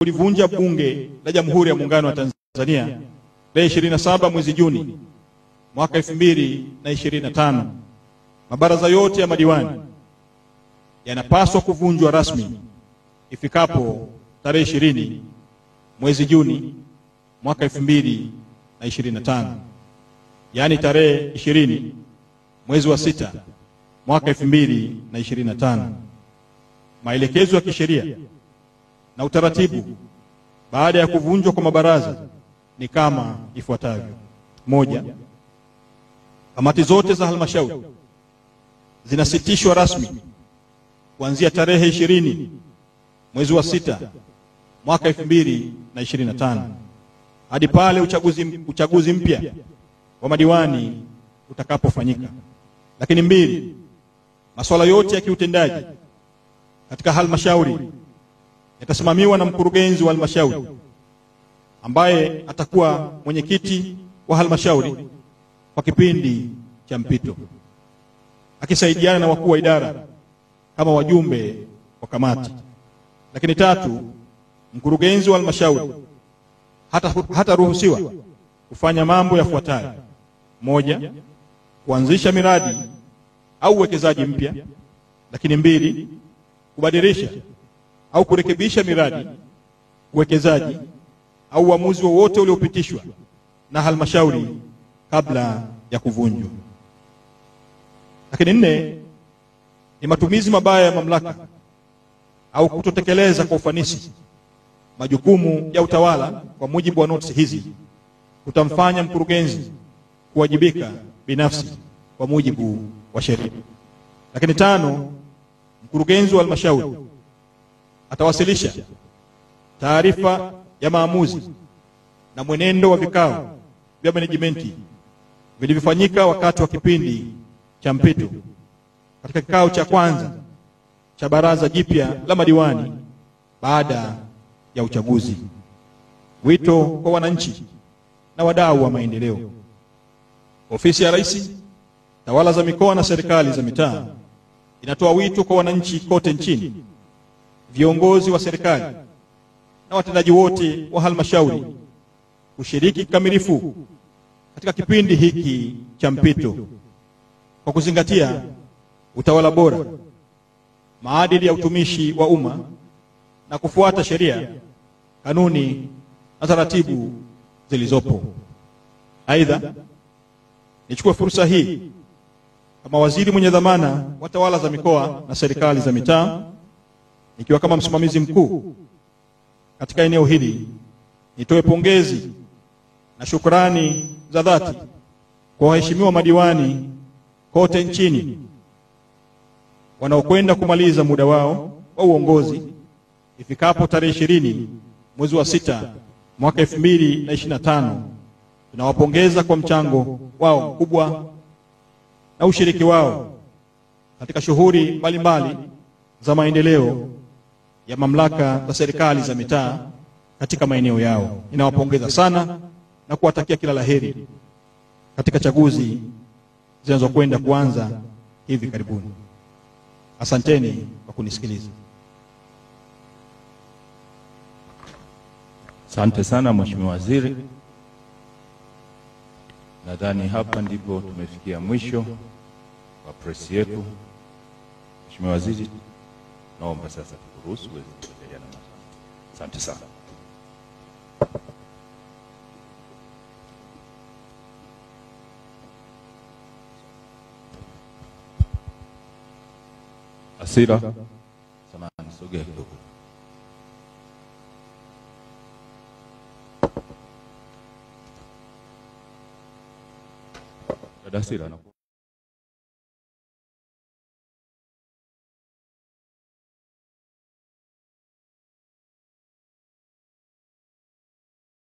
kulivunja Bunge la Jamhuri ya Muungano wa Tanzania tarehe 27 mwezi Juni mwaka 2025. Mabaraza yote ya madiwani yanapaswa kuvunjwa rasmi ifikapo tarehe 20 mwezi Juni mwaka 2025, yani tarehe 20 mwezi wa 6 mwaka 2025. Maelekezo ya kisheria na utaratibu baada ya kuvunjwa kwa mabaraza ni kama ifuatavyo. 1. Kamati zote za halmashauri zinasitishwa rasmi kuanzia tarehe 20 mwezi wa 6 mwaka 2025 hadi pale uchaguzi mpya wa madiwani utakapofanyika. Lakini 2, masuala yote ya kiutendaji katika halmashauri yatasimamiwa na mkurugenzi wa halmashauri ambaye atakuwa mwenyekiti wa halmashauri kwa kipindi cha mpito, akisaidiana na wakuu wa idara kama wajumbe wa kamati. Lakini 3, mkurugenzi wa halmashauri hataruhusiwa kufanya mambo yafuatayo: 1, kuanzisha miradi au uwekezaji mpya. Lakini 2, kubadilisha au kurekebisha miradi, uwekezaji au uamuzi wowote uliopitishwa na halmashauri kabla ya kuvunjwa. Lakini 4, ni matumizi mabaya ya mamlaka au kutotekeleza kwa ufanisi majukumu ya utawala kwa mujibu wa notisi hizi utamfanya mkurugenzi kuwajibika binafsi kwa mujibu wa sheria. Lakini 5, mkurugenzi wa halmashauri atawasilisha taarifa ya maamuzi na mwenendo wa vikao vya management vilivyofanyika wakati wa kipindi cha mpito katika kikao cha kwanza cha baraza jipya la madiwani baada ya uchaguzi. Wito kwa wananchi na wadau wa maendeleo. Ofisi ya Rais, Tawala za Mikoa na Serikali za Mitaa inatoa wito kwa wananchi kote nchini, viongozi wa serikali na watendaji wote wa halmashauri kushiriki kikamilifu katika kipindi hiki cha mpito kwa kuzingatia utawala bora, maadili ya utumishi wa umma na kufuata sheria, kanuni na taratibu zilizopo. Aidha, nichukue fursa hii kama waziri mwenye dhamana wa tawala za mikoa na serikali za mitaa, nikiwa kama msimamizi mkuu katika eneo hili, nitoe pongezi na shukrani za dhati kwa waheshimiwa madiwani kote nchini wanaokwenda kumaliza muda wao wa uongozi ifikapo tarehe 20 mwezi wa 6 mwaka 2025. Tunawapongeza kwa mchango wao mkubwa na ushiriki wao katika shughuli mbalimbali za maendeleo ya mamlaka za serikali za mitaa katika maeneo yao. Ninawapongeza sana na kuwatakia kila laheri katika chaguzi zinazokwenda kuanza hivi karibuni. Asanteni kwa kunisikiliza. Asante sana Mheshimiwa Waziri. Nadhani hapa ndipo tumefikia mwisho wa press yetu. Mheshimiwa Waziri, naomba sasa tukuruhusu uweze kuendelea na maswali. Asante sana. Asira, samahani, sogea kidogo. Dada Asira,